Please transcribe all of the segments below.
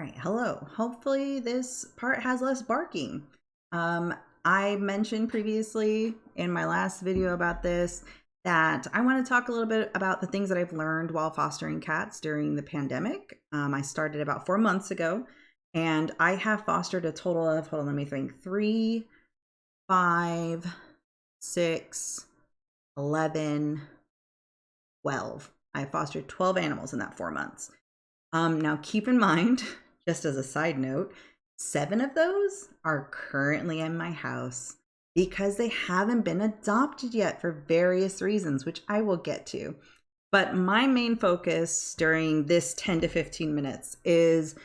right, hello. Hopefully this part has less barking. I mentioned previously in my last video about this that I want to talk a little bit about the things that I've learned while fostering cats during the pandemic. I started about 4 months ago, and I have fostered a total of, hold on, let me think, 3, 5, 6, 11, 12. I fostered 12 animals in that 4 months. Now keep in mind, just as a side note, 7 of those are currently in my house because they haven't been adopted yet for various reasons, which I will get to. But my main focus during this 10 to 15 minutes is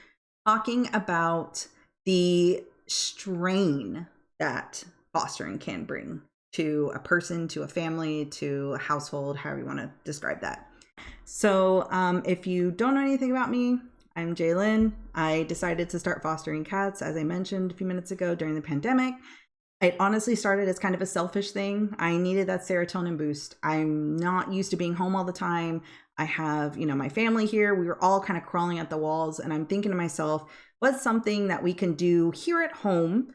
talking about the strain that fostering can bring to a person, to a family, to a household, however you want to describe that. So if you don't know anything about me, I'm Jailyne. I decided to start fostering cats, as I mentioned a few minutes ago, during the pandemic. It honestly started as kind of a selfish thing. I needed that serotonin boost. I'm not used to being home all the time. I have, my family here. We were all kind of crawling at the walls, and I'm thinking to myself, what's something that we can do here at home,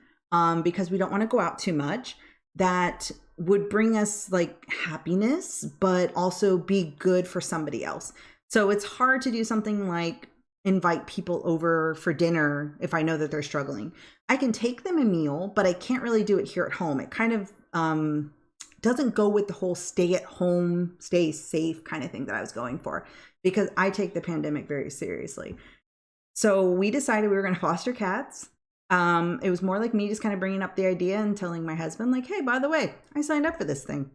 because we don't want to go out too much, that would bring us like happiness, but also be good for somebody else. So it's hard to do something like invite people over for dinner if I know that they're struggling. I can take them a meal, but I can't really do it here at home. It kind of doesn't go with the whole stay at home, stay safe kind of thing that I was going for, because I take the pandemic very seriously. So we decided we were going to foster cats. It was more like me just kind of bringing up the idea and telling my husband, like, hey, by the way, I signed up for this thing.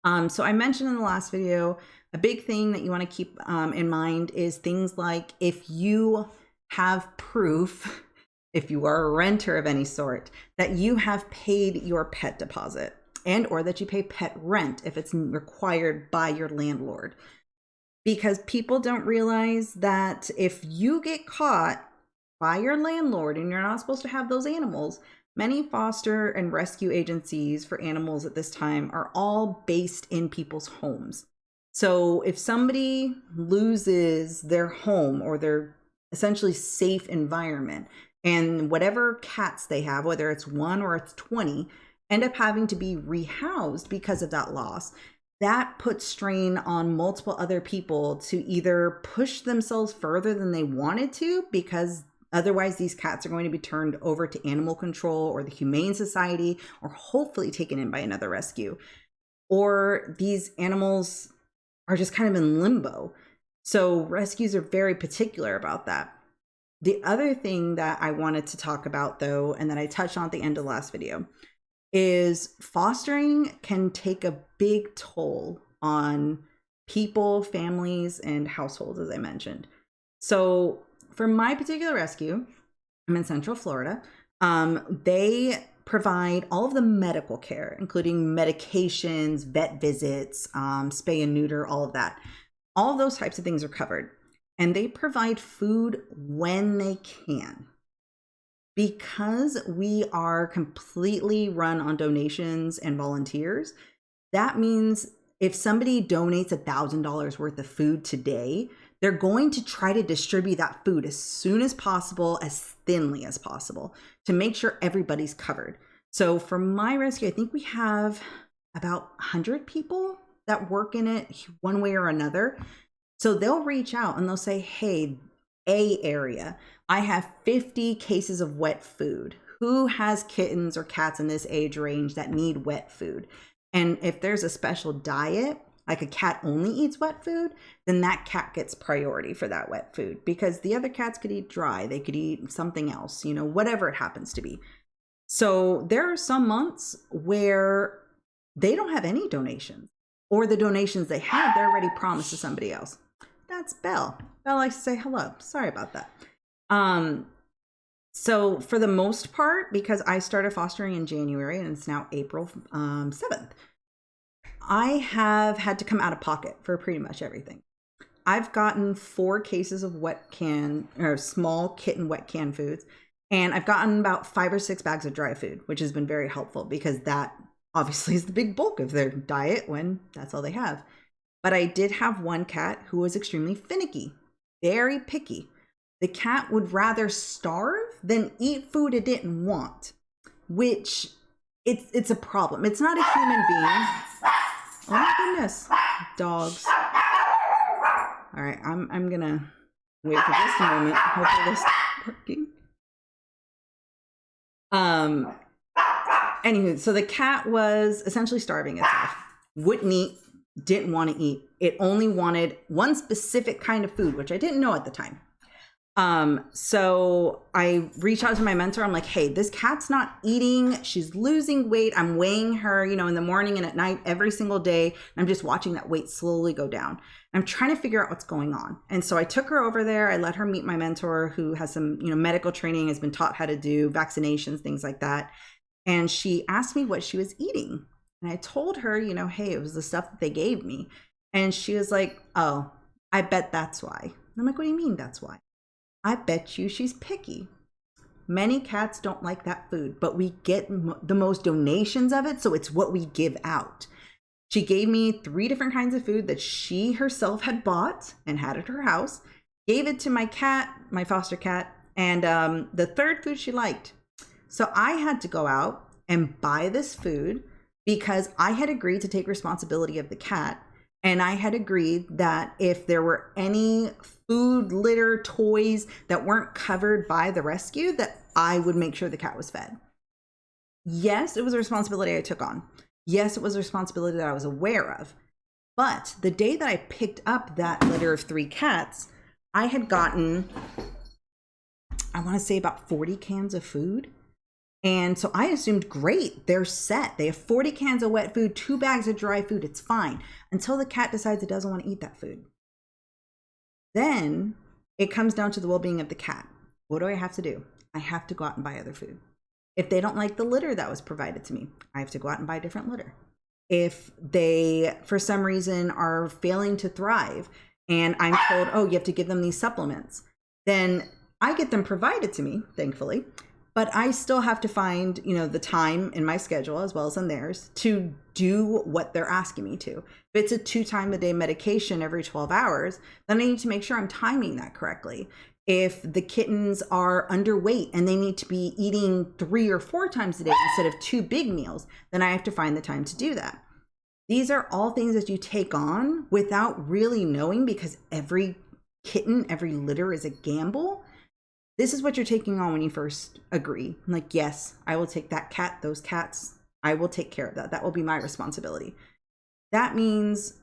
So I mentioned in the last video, a big thing that you want to keep in mind is things like if you have proof, if you are a renter of any sort, that you have paid your pet deposit and or that you pay pet rent if it's required by your landlord. Because people don't realize that if you get caught by your landlord and you're not supposed to have those animals, many foster and rescue agencies for animals at this time are all based in people's homes. So if somebody loses their home or their essentially safe environment, and whatever cats they have, whether it's 1 or it's 20, end up having to be rehoused because of that loss, that puts strain on multiple other people to either push themselves further than they wanted to, because otherwise these cats are going to be turned over to animal control or the Humane Society, or hopefully taken in by another rescue. Or these animals are just kind of in limbo. So rescues are very particular about that. The other thing that I wanted to talk about, though, and that I touched on at the end of the last video, is fostering can take a big toll on people, families, and households, as I mentioned. So for my particular rescue, I'm in Central Florida. They provide all of the medical care, including medications, vet visits, spay and neuter, all of that. All of those types of things are covered. And they provide food when they can. Because we are completely run on donations and volunteers, that means if somebody donates $1,000 worth of food today, they're going to try to distribute that food as soon as possible, as thinly as possible, to make sure everybody's covered. So for my rescue, I think we have about 100 people that work in it one way or another. So they'll reach out and they'll say, hey, A area, I have 50 cases of wet food. Who has kittens or cats in this age range that need wet food? And if there's a special diet, like a cat only eats wet food, then that cat gets priority for that wet food, because the other cats could eat dry. They could eat something else, whatever it happens to be. So there are some months where they don't have any donations, or the donations they have, they're already promised to somebody else. That's Belle. Belle likes to say hello. Sorry about that. So for the most part, because I started fostering in January and it's now April 7th, I have had to come out of pocket for pretty much everything. I've gotten 4 cases of small kitten wet canned foods, and I've gotten about 5 or 6 bags of dry food, which has been very helpful because that obviously is the big bulk of their diet when that's all they have. But I did have one cat who was extremely finicky, very picky. The cat would rather starve than eat food it didn't want, which it's a problem. It's not a human being. Oh my goodness, dogs. All right, I'm gonna wait for just a moment. Hopefully they'll stop barking. Anywho, so the cat was essentially starving itself. Wouldn't eat, didn't want to eat. It only wanted one specific kind of food, which I didn't know at the time. So I reached out to my mentor. I'm like, hey, this cat's not eating. She's losing weight. I'm weighing her, you know, in the morning and at night every single day. I'm just watching that weight slowly go down. I'm trying to figure out what's going on. And so I took her over there. I let her meet my mentor who has some, you know, medical training, has been taught how to do vaccinations, things like that. And she asked me what she was eating. And I told her, you know, hey, it was the stuff that they gave me. And she was like, oh, I bet that's why. And I'm like, what do you mean that's why? I bet you she's picky. Many cats don't like that food, but we get the most donations of it, so it's what we give out. She gave me 3 different kinds of food that she herself had bought and had at her house, gave it to my cat, my foster cat, and the third food she liked. So I had to go out and buy this food because I had agreed to take responsibility of the cat. And I had agreed that if there were any food, litter, toys that weren't covered by the rescue, that I would make sure the cat was fed. Yes, it was a responsibility I took on. Yes, it was a responsibility that I was aware of. But the day that I picked up that litter of 3 cats, I had gotten, I want to say about 40 cans of food. And so I assumed, great, they're set. They have 40 cans of wet food, 2 bags of dry food. It's fine until the cat decides it doesn't want to eat that food. Then it comes down to the well-being of the cat. What do I have to do? I have to go out and buy other food. If they don't like the litter that was provided to me, I have to go out and buy different litter. If they, for some reason, are failing to thrive and I'm told, oh, you have to give them these supplements, then I get them provided to me, thankfully. But I still have to find, you know, the time in my schedule as well as in theirs to do what they're asking me to. If it's a 2-time-a-day medication every 12 hours, then I need to make sure I'm timing that correctly. If the kittens are underweight and they need to be eating 3 or 4 times a day instead of 2 big meals, then I have to find the time to do that. These are all things that you take on without really knowing, because every kitten, every litter is a gamble. This is what you're taking on when you first agree. I'm like, yes, I will take that cat, those cats. I will take care of that. That will be my responsibility. That means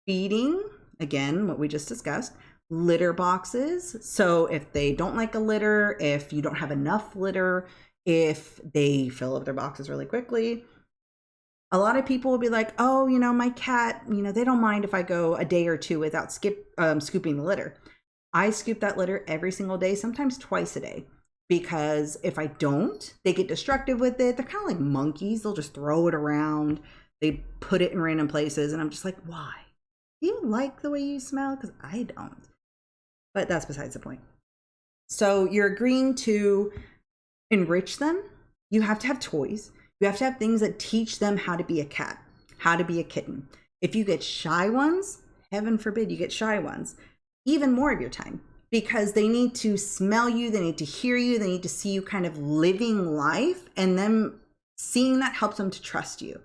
feeding, again, what we just discussed, litter boxes. So if they don't like a litter, if you don't have enough litter, if they fill up their boxes really quickly, a lot of people will be like, oh, you know, my cat, you know, they don't mind if I go a day or 2 without scooping the litter. I scoop that litter every single day, sometimes twice a day, because if I don't, they get destructive with it. They're kind of like monkeys. They'll just throw it around. They put it in random places. And I'm just like, why? Do you like the way you smell? Because I don't. But that's besides the point. So you're agreeing to enrich them. You have to have toys. You have to have things that teach them how to be a cat, how to be a kitten. If you get shy ones, heaven forbid you get shy ones, even more of your time, because they need to smell you, they need to hear you, they need to see you kind of living life, and them seeing that helps them to trust you.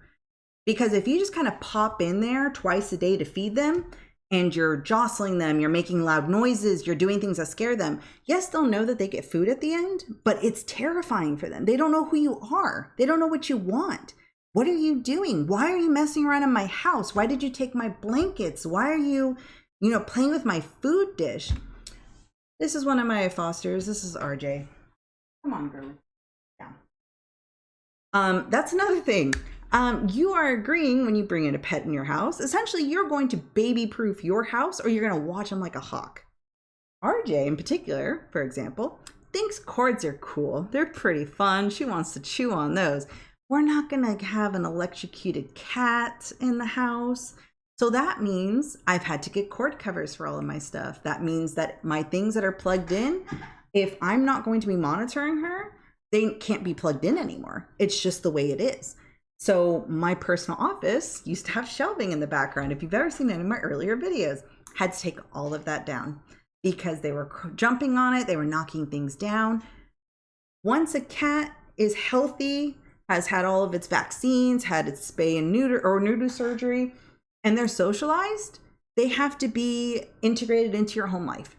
Because if you just kind of pop in there twice a day to feed them and you're jostling them, you're making loud noises, you're doing things that scare them, yes, they'll know that they get food at the end, but it's terrifying for them. They don't know who you are. They don't know what you want. What are you doing? Why are you messing around in my house? Why did you take my blankets? Why are you playing with my food dish? This is one of my fosters. This is RJ. Come on, girlie. Yeah. That's another thing. You are agreeing when you bring in a pet in your house. Essentially, you're going to baby-proof your house, or you're going to watch them like a hawk. RJ, in particular, for example, thinks cords are cool. They're pretty fun. She wants to chew on those. We're not going to have an electrocuted cat in the house. So that means I've had to get cord covers for all of my stuff. That means that my things that are plugged in, if I'm not going to be monitoring her, they can't be plugged in anymore. It's just the way it is. So my personal office used to have shelving in the background. If you've ever seen any of my earlier videos, had to take all of that down. because they were jumping on it, they were knocking things down. Once a cat is healthy, has had all of its vaccines, had its spay and neuter surgery, and they're socialized, they have to be integrated into your home life.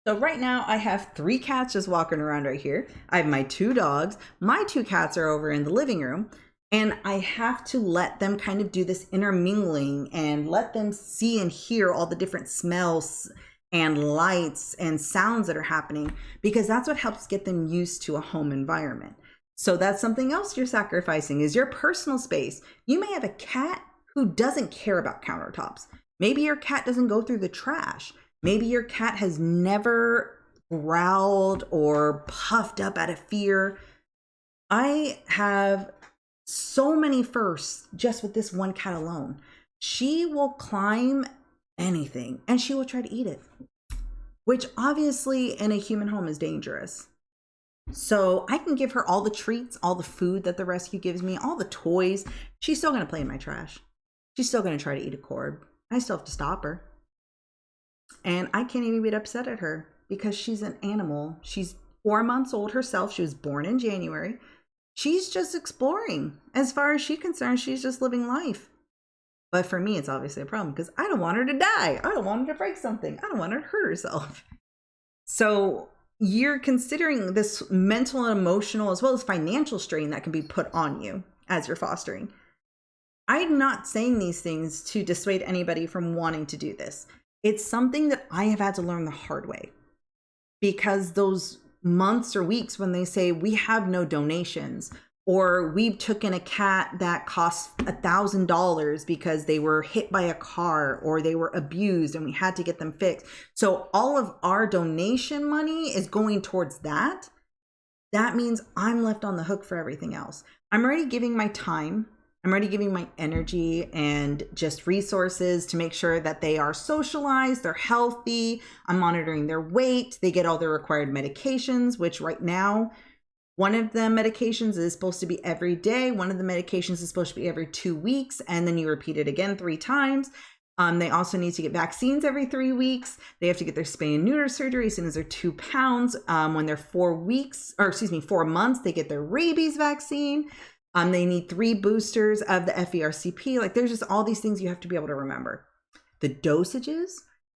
So right now I have 3 cats just walking around right here. I have my 2 dogs. My 2 cats are over in the living room, and I have to let them kind of do this intermingling and let them see and hear all the different smells and lights and sounds that are happening, because that's what helps get them used to a home environment. So that's something else you're sacrificing, is your personal space. You may have a cat who doesn't care about countertops. Maybe your cat doesn't go through the trash. Maybe your cat has never growled or puffed up out of fear. I have so many firsts just with this one cat alone. She will climb anything and she will try to eat it, which obviously in a human home is dangerous. So I can give her all the treats, all the food that the rescue gives me, all the toys. She's still going to play in my trash. She's still going to try to eat a cord. I still have to stop her. And I can't even get upset at her because she's an animal. She's 4 months old herself. She was born in January. She's just exploring. As far as she's concerned, she's just living life. But for me, it's obviously a problem because I don't want her to die. I don't want her to break something. I don't want her to hurt herself. So you're considering this mental and emotional as well as financial strain that can be put on you as you're fostering. I'm not saying these things to dissuade anybody from wanting to do this. It's something that I have had to learn the hard way, because those months or weeks when they say we have no donations, or we took in a cat that cost $1,000 because they were hit by a car or they were abused and we had to get them fixed. So all of our donation money is going towards that. That means I'm left on the hook for everything else. I'm already giving my time. I'm already giving my energy and just resources to make sure that they are socialized, they're healthy. I'm monitoring their weight. They get all their required medications, which right now, one of the medications is supposed to be every day. One of the medications is supposed to be every 2 weeks. And then you repeat it again 3 times. They also need to get vaccines every 3 weeks. They have to get their spay and neuter surgery as soon as they're 2 pounds. When they're 4 months, they get their rabies vaccine. They need 3 boosters of the FERCP. Like, there's just all these things you have to be able to remember. The dosages,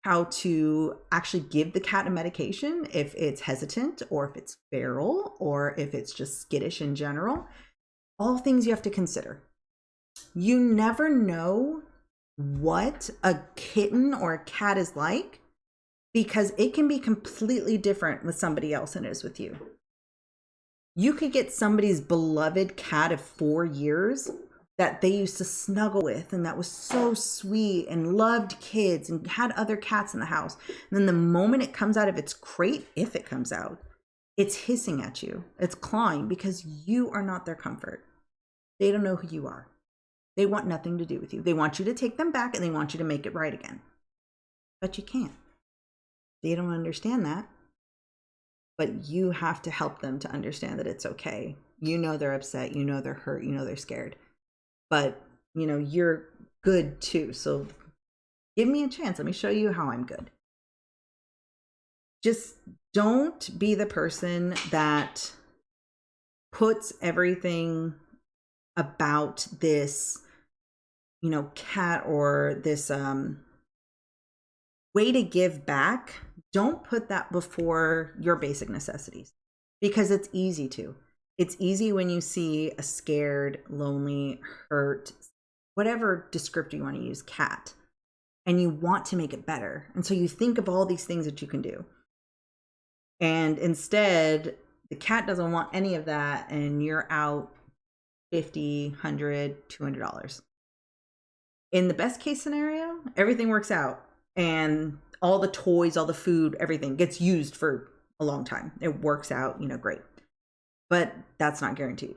how to actually give the cat a medication if it's hesitant or if it's feral or if it's just skittish in general. All things you have to consider. You never know what a kitten or a cat is like, because it can be completely different with somebody else than it is with you. You could get somebody's beloved cat of 4 years that they used to snuggle with and that was so sweet and loved kids and had other cats in the house. And then the moment it comes out of its crate, if it comes out, it's hissing at you. It's clawing because you are not their comfort. They don't know who you are. They want nothing to do with you. They want you to take them back and they want you to make it right again. But you can't. They don't understand that. But you have to help them to understand that it's okay. You know they're upset. You know they're hurt. You know they're scared. But, you know, you're good too. So give me a chance. Let me show you how I'm good. Just don't be the person that puts everything about this, you know, cat or this way to give back. Don't put that before your basic necessities, because it's easy to. It's easy when you see a scared, lonely, hurt, whatever descriptor you want to use, cat, and you want to make it better. And so you think of all these things that you can do. And instead, the cat doesn't want any of that, and you're out $50, $100, $200. In the best case scenario, everything works out, and all the toys, all the food, everything gets used for a long time. It works out, you know, great. But that's not guaranteed.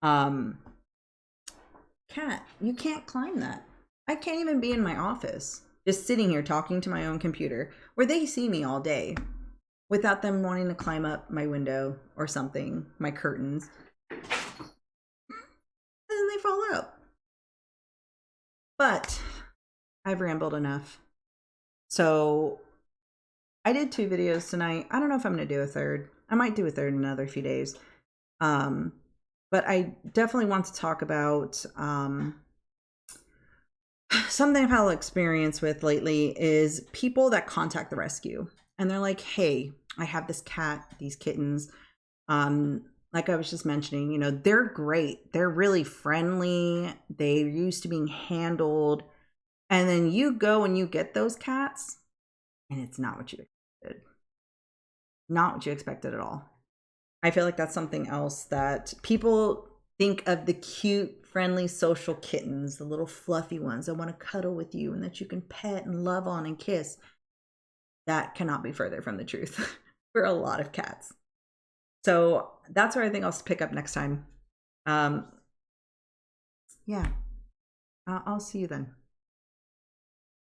Cat, you can't climb that. I can't even be in my office, just sitting here talking to my own computer, where they see me all day, without them wanting to climb up my window or something, my curtains. And then they fall out. But I've rambled enough. So I did 2 videos tonight. I don't know if I'm going to do a third. I might do a third in another few days. But I definitely want to talk about something I've had experience with lately is people that contact the rescue and they're like, hey, I have this cat, these kittens. Like I was just mentioning, you know, they're great. They're really friendly. They're used to being handled. And then you go and you get those cats and it's not what you expected. Not what you expected at all. I feel like that's something else that people think of, the cute, friendly, social kittens, the little fluffy ones that want to cuddle with you and that you can pet and love on and kiss. That cannot be further from the truth for a lot of cats. So that's where I think I'll pick up next time. Yeah, I'll see you then.